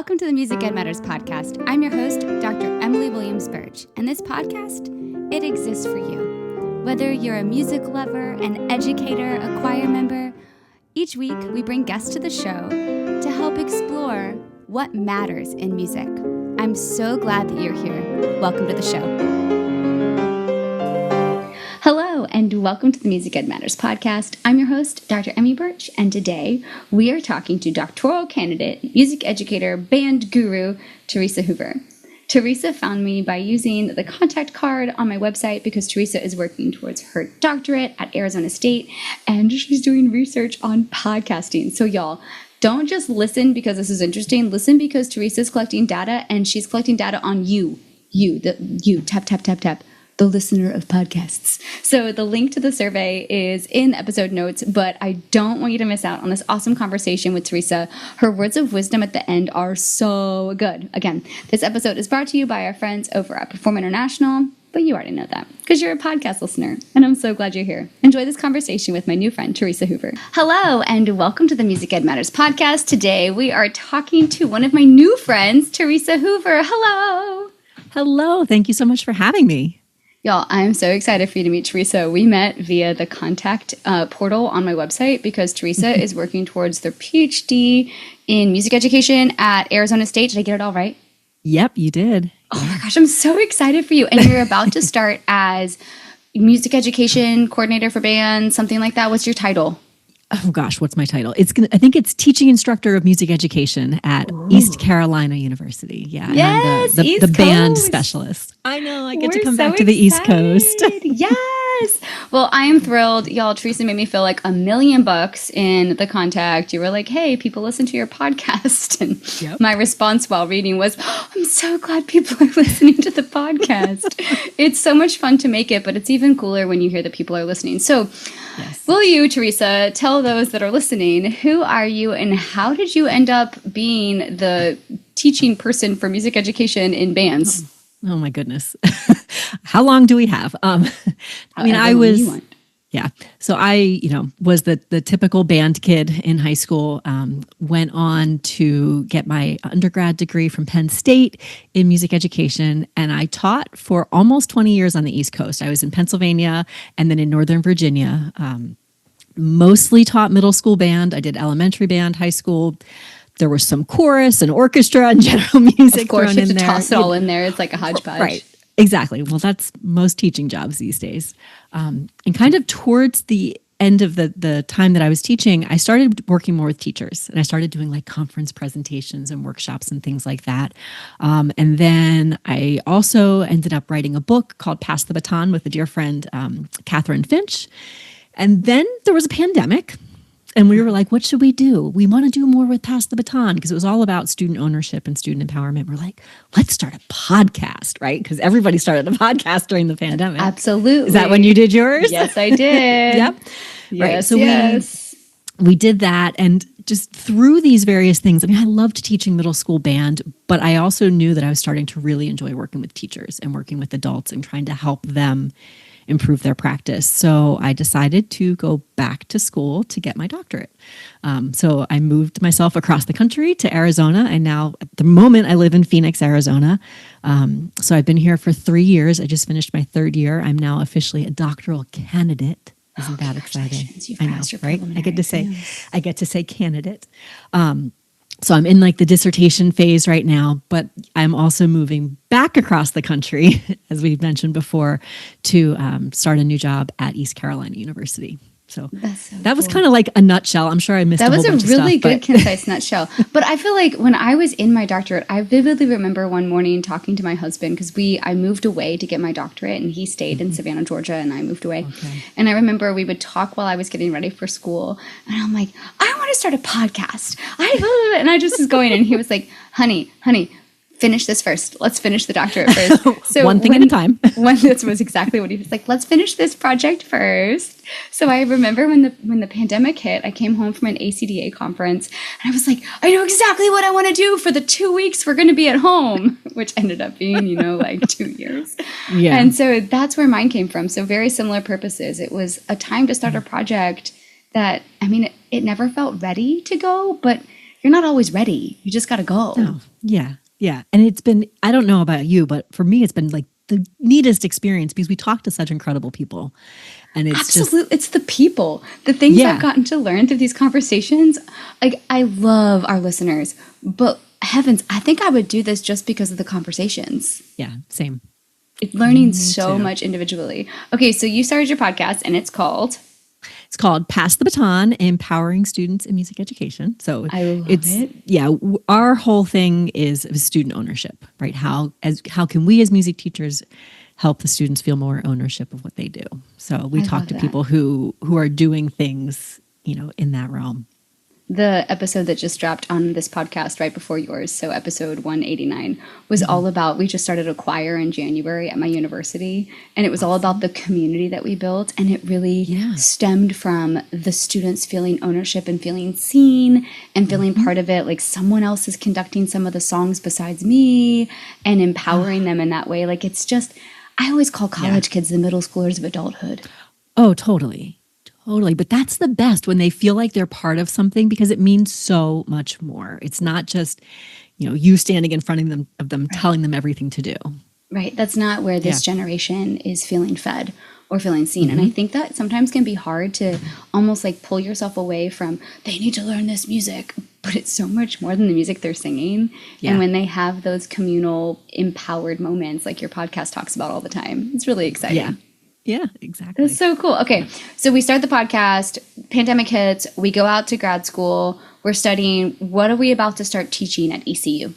Welcome to the Music Ed Matters podcast. I'm your host, Dr. Emily Williams-Birch, and this podcast, it exists for you. Whether you're a music lover, an educator, a choir member, each week we bring guests to the show to help explore what matters in music. I'm so glad that you're here. Welcome to the show. Hello, and welcome to the Music Ed Matters podcast. I'm your host, Dr. Emmy Birch, and today we are talking to doctoral candidate, music educator, band guru, Theresa Hoover. Theresa found me by using the contact card on my website because Theresa is working towards her doctorate at Arizona State, and she's doing research on podcasting. So y'all, don't just listen because this is interesting. Listen because Theresa's collecting data, and she's collecting data on you, tap, the listener of podcasts. So the link to the survey is in episode notes, but I don't want you to miss out on this awesome conversation with Theresa. Her words of wisdom at the end are so good. Again, this episode is brought to you by our friends over at Perform International, but you already know that because you're a podcast listener, and I'm so glad you're here. Enjoy this conversation with my new friend, Theresa Hoover. Hello, and welcome to the Music Ed Matters podcast. Today, we are talking to one of my new friends, Theresa Hoover. Hello. Hello. Thank you so much for having me. Y'all, I'm so excited for you to meet Theresa. We met via the contact portal on my website because Theresa is working towards their PhD in music education at Arizona State. Did I get it all right? Yep, you did. Oh my gosh, I'm so excited for you. And you're about to start as music education coordinator for bands, something like that. What's your title? Oh gosh, what's my title? I think it's teaching instructor of music education at East Carolina University. Yeah, yes, and I'm the band Coast specialist. I know. I get to We're come so back to the East Coast. Yes. Well, I am thrilled. Y'all, Theresa made me feel like $1,000,000 in the contact. You were like, hey, people listen to your podcast. And my response while reading was, oh, I'm so glad people are listening to the podcast. It's so much fun to make it, but it's even cooler when you hear that people are listening. So will you, Theresa, tell those that are listening, who are you and how did you end up being the teaching person for music education in bands? Oh my goodness. How long do we have? So I, was the typical band kid in high school, went on to get my undergrad degree from Penn State in music education. And I taught for almost 20 years on the East Coast. I was in Pennsylvania and then in Northern Virginia, mostly taught middle school band. I did elementary band, high school. There was some chorus and orchestra and general music. Of course, thrown you have in to there. toss it all in there. It's like a hodgepodge. Right. Exactly. Well, that's most teaching jobs these days. And kind of towards the end of the time that I was teaching, I started working more with teachers. And I started doing like conference presentations and workshops and things like that. And then I also ended up writing a book called Pass the Baton with a dear friend, Catherine Finch. And then there was a pandemic. And we were like, what should we do? We want to do more with Pass the Baton because it was all about student ownership and student empowerment. We're like, let's start a podcast, right? Because everybody started a podcast during the pandemic. Absolutely. Is that when you did yours? Yes, I did. Yep. Yes, right. So yes. we did that. And just through these various things, I loved teaching middle school band, but I also knew that I was starting to really enjoy working with teachers and working with adults and trying to help them improve their practice. So I decided to go back to school to get my doctorate. So I moved myself across the country to Arizona. And now at the moment I live in Phoenix, Arizona. So I've been here for 3 years. I just finished my third year. I'm now officially a doctoral candidate. Isn't that exciting? You've I know, passed your right? I get to say yes. candidate. So I'm in like the dissertation phase right now, but I'm also moving back across the country, as we've mentioned before, to start a new job at East Carolina University. So that was kind of like a nutshell. I'm sure I missed a whole bunch of stuff. That was a really good, concise nutshell. But I feel like when I was in my doctorate, I vividly remember one morning talking to my husband because I moved away to get my doctorate and he stayed in Savannah, Georgia, and I moved away. Okay. And I remember we would talk while I was getting ready for school. And I'm like, I want to start a podcast. And I just was going, and he was like, honey, finish this first. Let's finish the doctorate first. So one thing at a time. That was exactly what he was like. Let's finish this project first. So I remember when the pandemic hit, I came home from an ACDA conference and I was like, I know exactly what I want to do for the 2 weeks we're going to be at home, which ended up being, like 2 years. Yeah. And so that's where mine came from. So very similar purposes. It was a time to start a project that, it never felt ready to go, but you're not always ready. You just got to go. Oh, yeah. Yeah. And it's been, I don't know about you, but for me, it's been like the neatest experience because we talk to such incredible people. And it's Absolutely. It's the people, the things Yeah. I've gotten to learn through these conversations. Like, I love our listeners, but heavens, I think I would do this just because of the conversations. Yeah, same. Learning so too. much individually. Okay, so you started your podcast and it's called Pass the Baton, Empowering Students in Music Education. So I love it. Yeah, our whole thing is student ownership, right? How can we as music teachers help the students feel more ownership of what they do? So we talk to people who are doing things, in that realm. The episode that just dropped on this podcast right before yours, so episode 189, was all about, we just started a choir in January at my university, and it was all about the community that we built, and it really stemmed from the students feeling ownership and feeling seen and feeling part of it, like someone else is conducting some of the songs besides me, and empowering them in that way. Like, it's just, I always call college kids the middle schoolers of adulthood. Oh, totally. Totally. But that's the best, when they feel like they're part of something, because it means so much more. It's not just, you standing in front of them telling them everything to do. Right. That's not where this generation is feeling fed or feeling seen. And I think that sometimes can be hard to almost like pull yourself away from, they need to learn this music, but it's so much more than the music they're singing. Yeah. And when they have those communal empowered moments, like your podcast talks about all the time, it's really exciting. Yeah. Yeah, exactly. That's so cool. Okay, so we start the podcast, pandemic hits, we go out to grad school, we're studying. What are we about to start teaching at ECU?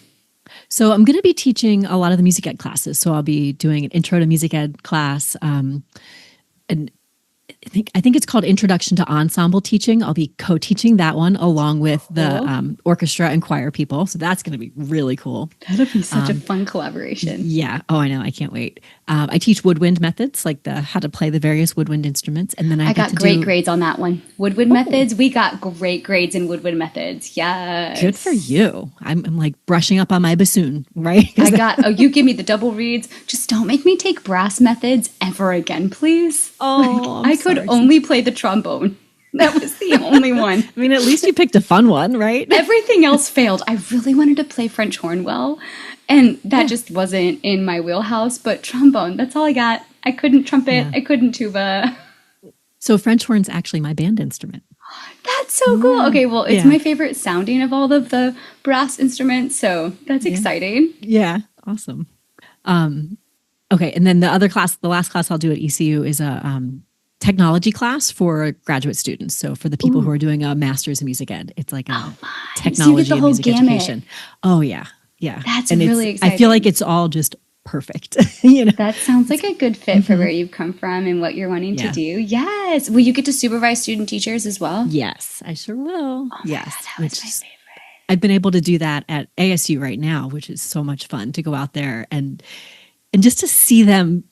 So I'm going to be teaching a lot of the music ed classes. So I'll be doing an intro to music ed class, and I think it's called Introduction to Ensemble Teaching. I'll be co-teaching that one along with the orchestra and choir people. So that's going to be really cool. That'll be such a fun collaboration. Yeah. Oh, I know. I can't wait. I teach woodwind methods, like how to play the various woodwind instruments. And then I got great grades on that one. Woodwind methods. We got great grades in woodwind methods. Yes. Good for you. I'm like brushing up on my bassoon, right? You give me the double reeds. Just don't make me take brass methods ever again, please. Oh, I could only play the trombone. That was the only one. I mean, at least you picked a fun one, right? Everything else failed. I really wanted to play French horn well, and that just wasn't in my wheelhouse. But trombone, that's all I got. I couldn't trumpet. I couldn't tuba. So French horn's actually my band instrument. That's so cool. Okay, well, it's my favorite sounding of all of the brass instruments, so that's exciting. Yeah, awesome. Okay, and then the last class I'll do at ECU is a technology class for graduate students. So for the people who are doing a master's in music ed, it's like a technology and music education. Oh yeah, yeah. That's really exciting. I feel like it's all just perfect. That sounds like a good fit for where you've come from and what you're wanting to do. Yes. Will you get to supervise student teachers as well? Yes, I sure will. Oh yes, God, that was my favorite. I've been able to do that at ASU right now, which is so much fun to go out there and just to see them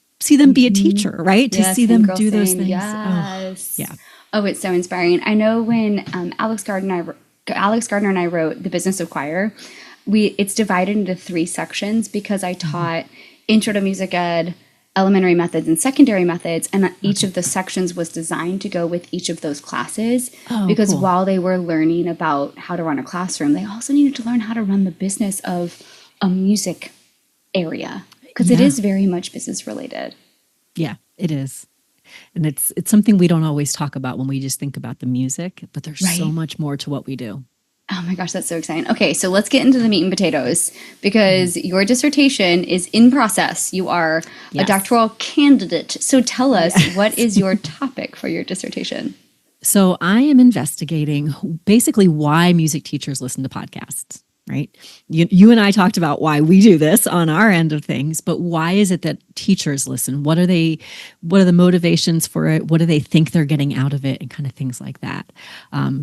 be a teacher, right? To see them do those things. Yes. Oh, yeah. Oh, it's so inspiring. I know when Alex Gardner and I wrote The Business of Choir, it's divided into 3 sections because I taught Intro to Music Ed, Elementary Methods, and Secondary Methods, and each of the sections was designed to go with each of those classes because while they were learning about how to run a classroom, they also needed to learn how to run the business of a music area. Because it is very much business related. Yeah, it is. And it's something we don't always talk about when we just think about the music, but there's so much more to what we do. Oh my gosh, that's so exciting. Okay, so let's get into the meat and potatoes because your dissertation is in process. You are a doctoral candidate. So tell us, what is your topic for your dissertation? So I am investigating basically why music teachers listen to podcasts. Right? You and I talked about why we do this on our end of things, but why is it that teachers listen? What are the motivations for it? What do they think they're getting out of it? And kind of things like that.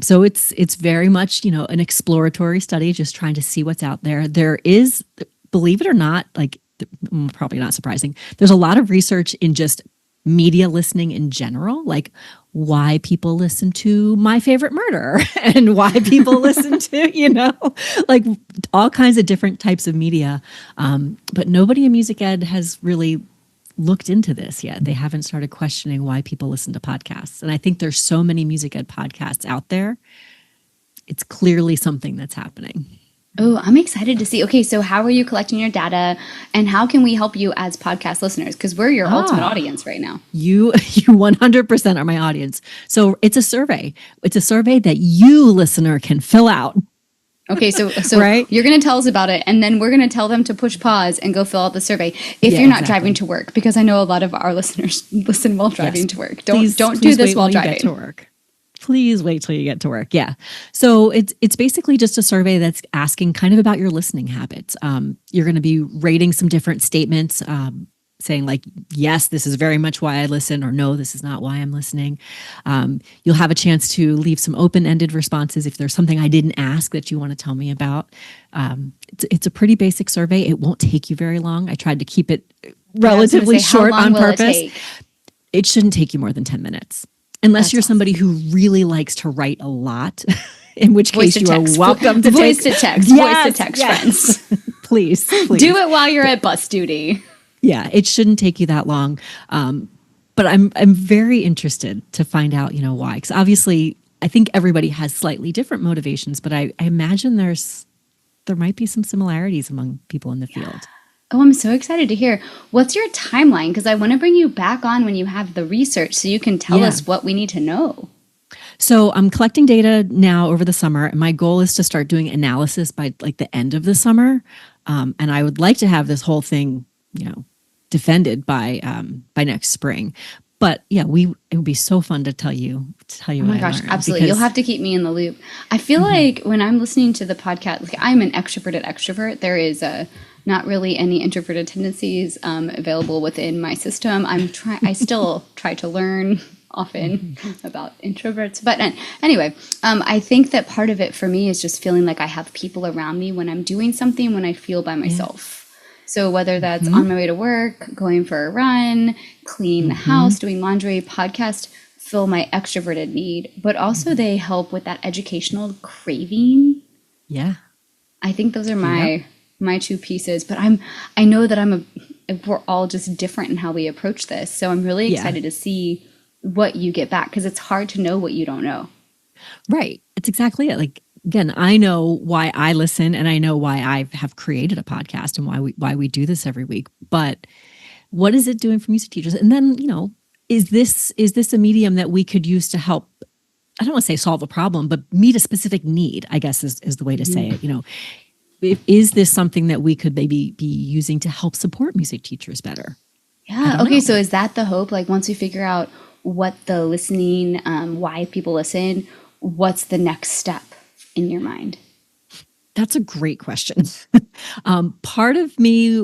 So it's very much, an exploratory study, just trying to see what's out there. There is, believe it or not, like probably not surprising, there's a lot of research in just media listening in general, like why people listen to My Favorite Murder and why people listen to, like all kinds of different types of media. But nobody in music ed has really looked into this yet. They haven't started questioning why people listen to podcasts. And I think there's so many music ed podcasts out there. it's clearly something that's happening. Oh, I'm excited to see. Okay, so how are you collecting your data, and how can we help you as podcast listeners? Because we're your ultimate audience right now. You 100% are my audience. So it's a survey. It's a survey that you, listener, can fill out. Okay, so right? You're going to tell us about it, and then we're going to tell them to push pause and go fill out the survey if you're not driving to work, because I know a lot of our listeners listen while driving to work. Don't do this while driving. You get to work. Please wait till you get to work. Yeah. So it's basically just a survey that's asking kind of about your listening habits. You're going to be rating some different statements, saying like, yes, this is very much why I listen, or no, this is not why I'm listening. You'll have a chance to leave some open-ended responses if there's something I didn't ask that you want to tell me about. It's a pretty basic survey. It won't take you very long. I tried to keep it relatively short on purpose. It shouldn't take you more than 10 minutes. Unless you're somebody who really likes to write a lot, in which case you are welcome to voice to text. Voice to text, friends. Please. Do it while you're at bus duty. Yeah, it shouldn't take you that long. But I'm very interested to find out, why. Because obviously, I think everybody has slightly different motivations, but I imagine there might be some similarities among people in the field. Oh, I'm so excited to hear. What's your timeline? Because I want to bring you back on when you have the research so you can tell us what we need to know. So I'm collecting data now over the summer, and my goal is to start doing analysis by like the end of the summer. And I would like to have this whole thing, defended by next spring. But yeah, it would be so fun to tell you. Oh my gosh, absolutely! You'll have to keep me in the loop. I feel like when I'm listening to the podcast, like I'm an extroverted extrovert. There is not really any introverted tendencies available within my system. I still try to learn often about introverts, but anyway, I think that part of it for me is just feeling like I have people around me when I'm doing something, when I feel by myself. So whether that's on my way to work, going for a run, cleaning the house, doing laundry, podcast fill my extroverted need, but also they help with that educational craving. Yeah. I think those are my two pieces, but I know that we're all just different in how we approach this. So I'm really excited to see what you get back, because it's hard to know what you don't know. Right. It's exactly it. Like, again, I know why I listen, and I know why I have created a podcast and why we do this every week. But what is it doing for music teachers? And then, is this a medium that we could use to help? I don't want to say solve a problem, but meet a specific need, I guess is the way to say it. Is this something that we could maybe be using to help support music teachers better? Yeah. Okay. So is that the hope? Like once we figure out what the listening, why people listen, what's the next step in your mind? That's a great question. Part of me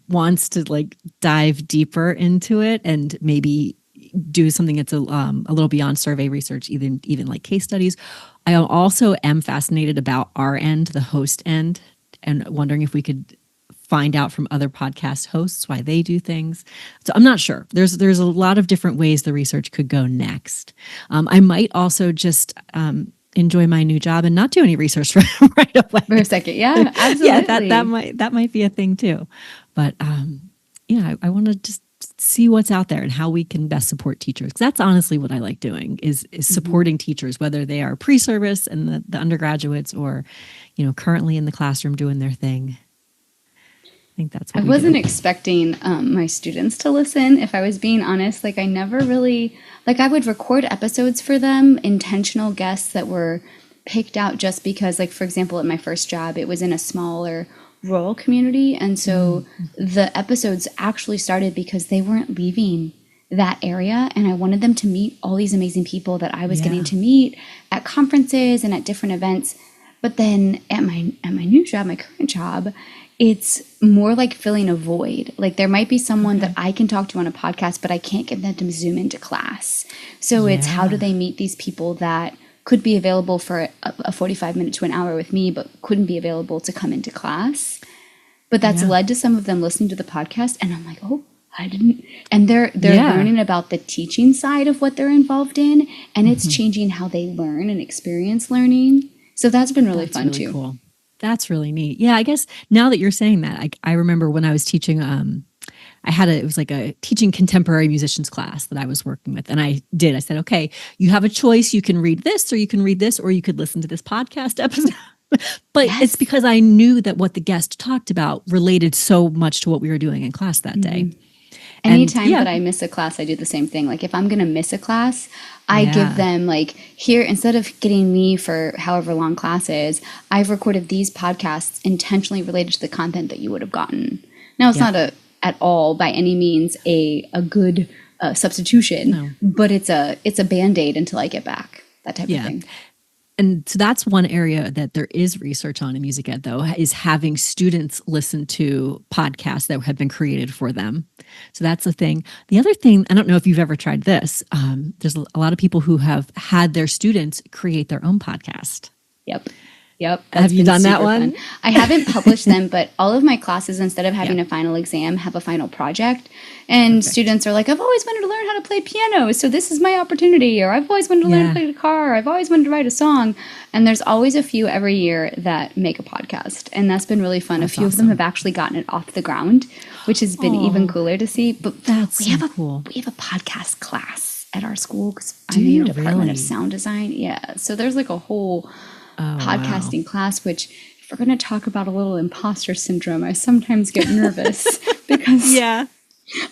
wants to dive deeper into it and maybe do something that's a little beyond survey research, even like case studies. I also am fascinated about our end, the host end, and wondering if we could find out from other podcast hosts why they do things. So I'm not sure. There's a lot of different ways the research could go next. I might also just enjoy my new job and not do any research right away for a second. Yeah, absolutely. Yeah, that might be a thing too. But I want to just see what's out there and how we can best support teachers. 'Cause that's honestly what I like doing is supporting teachers, whether they are pre-service and the undergraduates or, currently in the classroom doing their thing. I think that's what I wasn't expecting my students to listen, if I was being honest. I never really, I would record episodes for them, intentional guests that were picked out just because, for example, at my first job, it was in a smaller rural community. And so the episodes actually started because they weren't leaving that area. And I wanted them to meet all these amazing people that I was getting to meet at conferences and at different events. But then at my new job, my current job, it's more like filling a void. There might be someone that I can talk to on a podcast, but I can't get them to Zoom into class. So it's how do they meet these people that could be available for a 45 minute to an hour with me, but couldn't be available to come into class. But that's led to some of them listening to the podcast. And I'm like, oh, I didn't. And they're learning about the teaching side of what they're involved in. And it's changing how they learn and experience learning. So that's been really fun too. Cool. That's really neat. Yeah, I guess now that you're saying that, I remember when I was teaching it was like a teaching contemporary musicians class that I was working with. And I said, okay, you have a choice. You can read this or you can read this, or you could listen to this podcast episode. But it's because I knew that what the guest talked about related so much to what we were doing in class that day. Anytime that I miss a class, I do the same thing. Like if I'm going to miss a class, I give them like, here, instead of getting me for however long class is, I've recorded these podcasts intentionally related to the content that you would have gotten. Now, it's not at all by any means a good substitution, but it's a Band-Aid until I get back, that type of thing. And so that's one area that there is research on in music ed, though, is having students listen to podcasts that have been created for them. So that's the thing. The other thing, I don't know if you've ever tried this. There's a lot of people who have had their students create their own podcast. Yep. Have you done that one? Fun. I haven't published them, but all of my classes, instead of having a final exam, have a final project. And students are like, I've always wanted to learn how to play piano, so this is my opportunity. Or I've always wanted to learn how to play guitar. Or I've always wanted to write a song. And there's always a few every year that make a podcast. And that's been really fun. A few of them have actually gotten it off the ground, which has been even cooler to see. But we have a podcast class at our school because I'm in the Department of Sound Design. Yeah. So there's like a whole podcasting class, which if we're going to talk about a little imposter syndrome, I sometimes get nervous because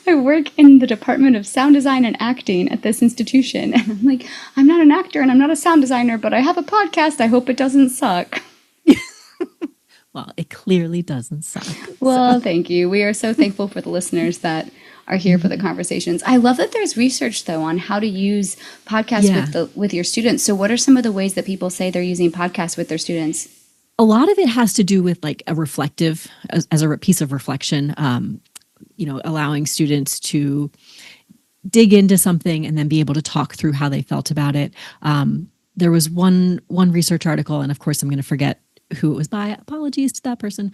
I work in the Department of Sound Design and Acting at this institution. And I'm like, I'm not an actor and I'm not a sound designer, but I have a podcast. I hope it doesn't suck. Well, it clearly doesn't suck. Well, thank you. We are so thankful for the listeners that are here for the conversations. I love that there's research, though, on how to use podcasts with your students. So what are some of the ways that people say they're using podcasts with their students? A lot of it has to do with like a reflective, as a piece of reflection, allowing students to dig into something and then be able to talk through how they felt about it. There was one research article, and of course I'm going to forget who it was by, apologies to that person,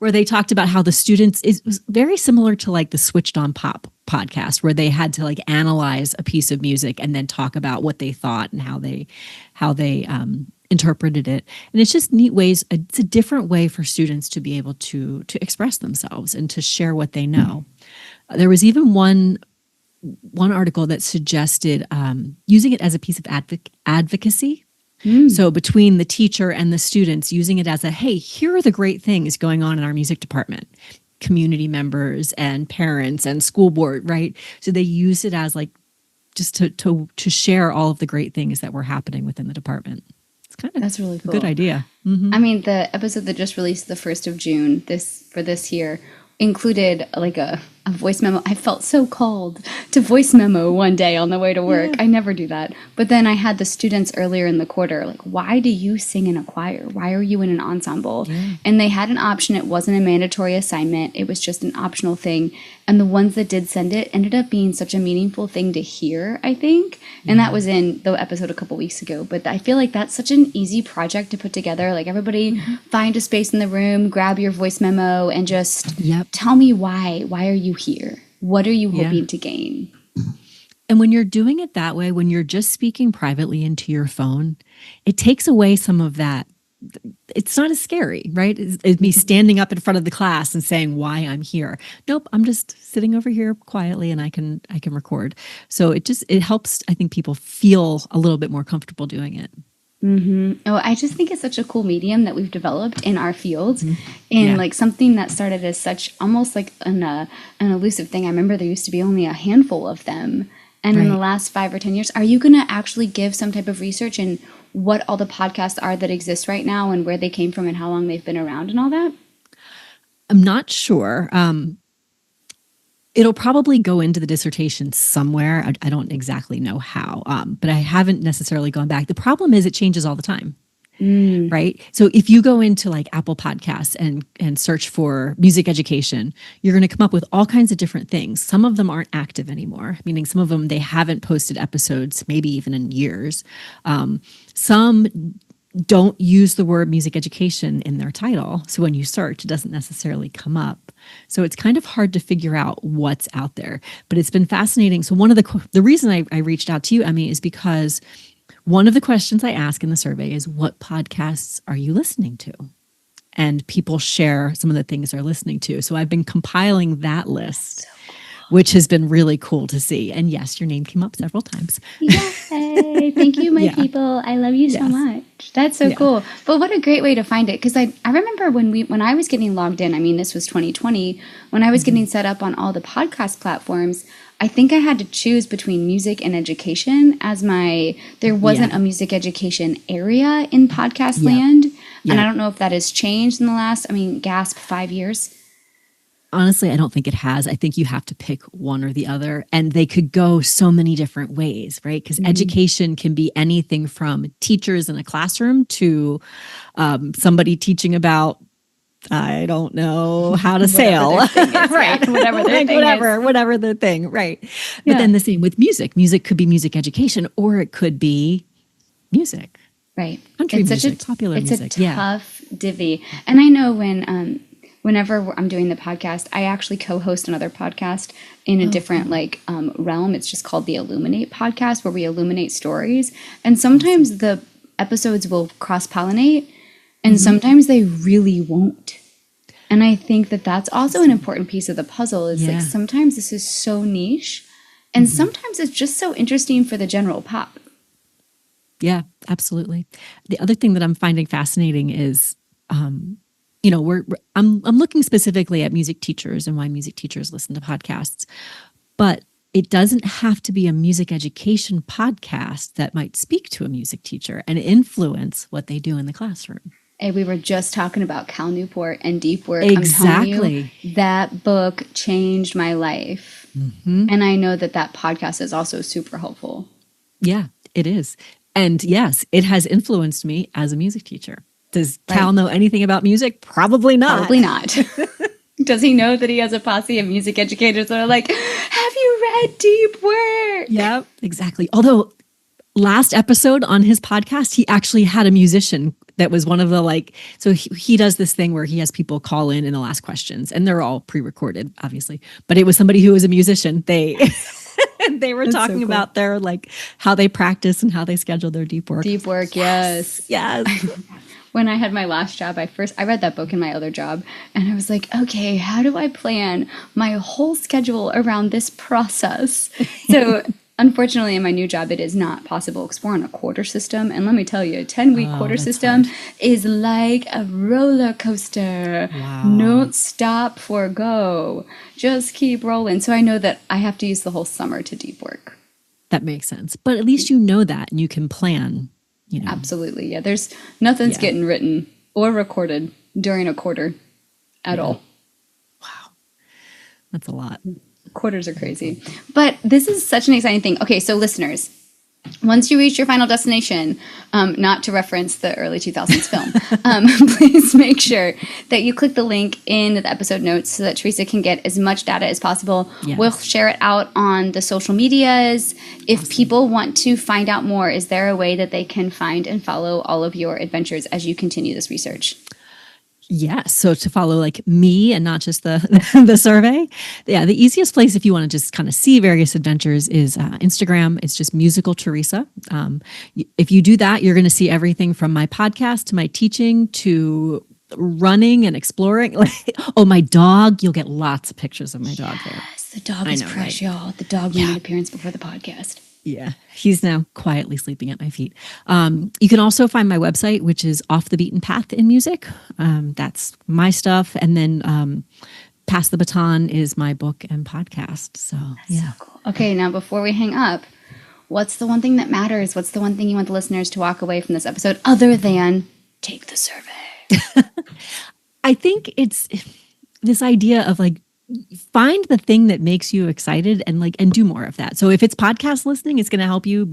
where they talked about how the students, it was very similar to like the Switched on Pop podcast, where they had to like analyze a piece of music and then talk about what they thought and how they interpreted it. And it's just neat ways. It's a different way for students to be able to express themselves and to share what they know. There was even one article that suggested using it as a piece of advocacy. So between the teacher and the students, using it as hey, here are the great things going on in our music department, community members and parents and school board, right? So they use it as like just to share all of the great things that were happening within the department. It's kind of That's really cool. A good idea. Mm-hmm. I mean, the episode that just released the 1st of June for this year included like a voice memo. I felt so called to voice memo one day on the way to work. I never do that. But then I had the students earlier in the quarter, like, why do you sing in a choir? Why are you in an ensemble? And they had an option. It wasn't a mandatory assignment. It was just an optional thing. And the ones that did send it ended up being such a meaningful thing to hear, I think. And that was in the episode a couple weeks ago. But I feel like that's such an easy project to put together. Like everybody find a space in the room, grab your voice memo, and just tell me why. Why are you here? What are you hoping to gain? And when you're doing it that way, when you're just speaking privately into your phone, it takes away some of that. It's not as scary, right? It's me standing up in front of the class and saying why I'm here. Nope, I'm just sitting over here quietly and I can record. So it helps, I think, people feel a little bit more comfortable doing it. Oh, I just think it's such a cool medium that we've developed in our field, and like something that started as such almost like an elusive thing. I remember there used to be only a handful of them, and in the last 5 or 10 years, are you going to actually give some type of research in what all the podcasts are that exist right now and where they came from and how long they've been around and all that? I'm not sure. It'll probably go into the dissertation somewhere. I don't exactly know how, but I haven't necessarily gone back. The problem is it changes all the time, right? So if you go into like Apple Podcasts and search for music education, you're going to come up with all kinds of different things. Some of them aren't active anymore, meaning some of them, they haven't posted episodes, maybe even in years. Some don't use the word music education in their title. So when you search, it doesn't necessarily come up. So it's kind of hard to figure out what's out there, but it's been fascinating. So one of the reason I reached out to you, Emmy, is because one of the questions I ask in the survey is, what podcasts are you listening to? and people share some of the things they're listening to. So I've been compiling that list, which has been really cool to see. And yes, your name came up several times. Yay! Thank you, my people. I love you so much. That's so cool. But what a great way to find it. Because I remember when I was getting logged in, I mean, this was 2020, when I was getting set up on all the podcast platforms, I think I had to choose between music and education as there wasn't a music education area in podcast land. And I don't know if that has changed in the last, gasp, 5 years. Honestly, I don't think it has. I think you have to pick one or the other, and they could go so many different ways, right? Because education can be anything from teachers in a classroom to somebody teaching about, I don't know, how to sail, right? Whatever their thing is. Whatever the thing, right? But then the same with music. Music could be music education, or it could be music, right? Country music, popular music. It's a tough divvy, and I know whenever I'm doing the podcast, I actually co-host another podcast in a different realm. It's just called the Illuminate podcast, where we illuminate stories. And sometimes the episodes will cross-pollinate, and sometimes they really won't. And I think that that's also an important piece of the puzzle is like sometimes this is so niche, and sometimes it's just so interesting for the general pop. Yeah, absolutely. The other thing that I'm finding fascinating is I'm looking specifically at music teachers and why music teachers listen to podcasts, but it doesn't have to be a music education podcast that might speak to a music teacher and influence what they do in the classroom. Hey, we were just talking about Cal Newport and Deep Work. Exactly. I'm telling you, that book changed my life. And I know that podcast is also super helpful. Yeah, it is. And yes, it has influenced me as a music teacher. Does Cal know anything about music? Probably not. Probably not. Does he know that he has a posse of music educators that are like, have you read Deep Work? Yeah, exactly. Although last episode on his podcast, he actually had a musician that was one of the so he does this thing where he has people call in and they'll ask questions, and they're all pre-recorded, obviously. But it was somebody who was a musician. They were talking about their how they practice and how they schedule their deep work. Deep Work, yes. When I had my last job, I read that book in my other job, and I was like, okay, how do I plan my whole schedule around this process? So unfortunately, in my new job, it is not possible because we're on a quarter system. And let me tell you, a 10-week quarter system is like a roller coaster. Wow. Don't stop for go. Just keep rolling. So I know that I have to use the whole summer to deep work. That makes sense. But at least you know that and you can plan. Absolutely. Yeah. There's nothing's getting written or recorded during a quarter at all. Wow. That's a lot. Quarters are crazy. But this is such an exciting thing. Okay. So listeners, once you reach your final destination, not to reference the early 2000s film, please make sure that you click the link in the episode notes so that Theresa can get as much data as possible. Yes. We'll share it out on the social medias. If people want to find out more, is there a way that they can find and follow all of your adventures as you continue this research? Yes. So to follow me and not just the the survey. Yeah. The easiest place if you want to just kind of see various adventures is Instagram. It's just Musical Theresa. If you do that, you're going to see everything from my podcast to my teaching to running and exploring. My dog. You'll get lots of pictures of my dog there. Yes, the dog is fresh, y'all. The dog made an appearance before the podcast. Yeah, he's now quietly sleeping at my feet. You can also find my website, which is Off the Beaten Path in Music. That's my stuff. And then Pass the Baton is my book and podcast. So, so cool. Okay, now before we hang up, what's the one thing that matters? What's the one thing you want the listeners to walk away from this episode other than take the survey? I think it's this idea of find the thing that makes you excited and do more of that. So if it's podcast listening, it's going to help you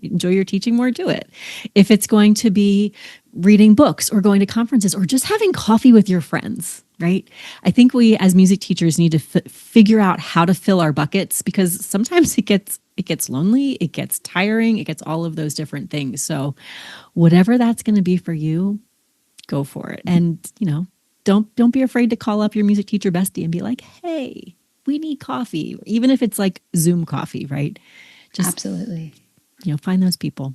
enjoy your teaching more, do it. If it's going to be reading books or going to conferences or just having coffee with your friends, right? I think we as music teachers need to figure out how to fill our buckets, because sometimes it gets lonely, it gets tiring, it gets all of those different things. So whatever that's going to be for you, go for it. And, don't be afraid to call up your music teacher bestie and be like, hey, we need coffee. Even if it's Zoom coffee, right? Just absolutely. Find those people.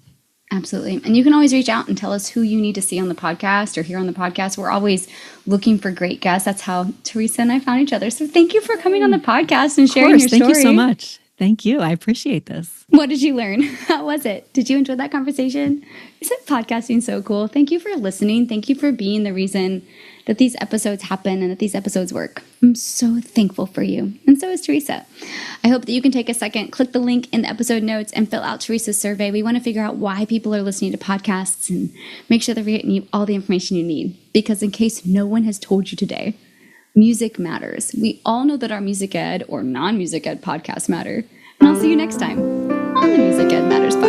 Absolutely. And you can always reach out and tell us who you need to see on the podcast or hear on the podcast. We're always looking for great guests. That's how Theresa and I found each other. So thank you for coming on the podcast and sharing your story. Thank you so much. Thank you. I appreciate this. What did you learn? How was it? Did you enjoy that conversation? Isn't podcasting so cool? Thank you for listening. Thank you for being the reason that these episodes happen and that these episodes work. I'm so thankful for you. And so is Theresa. I hope that you can take a second, click the link in the episode notes and fill out Theresa's survey. We want to figure out why people are listening to podcasts and make sure that we're getting you all the information you need. Because in case no one has told you today, music matters. We all know that our music ed or non-music ed podcasts matter. And I'll see you next time on the Music Ed Matters podcast.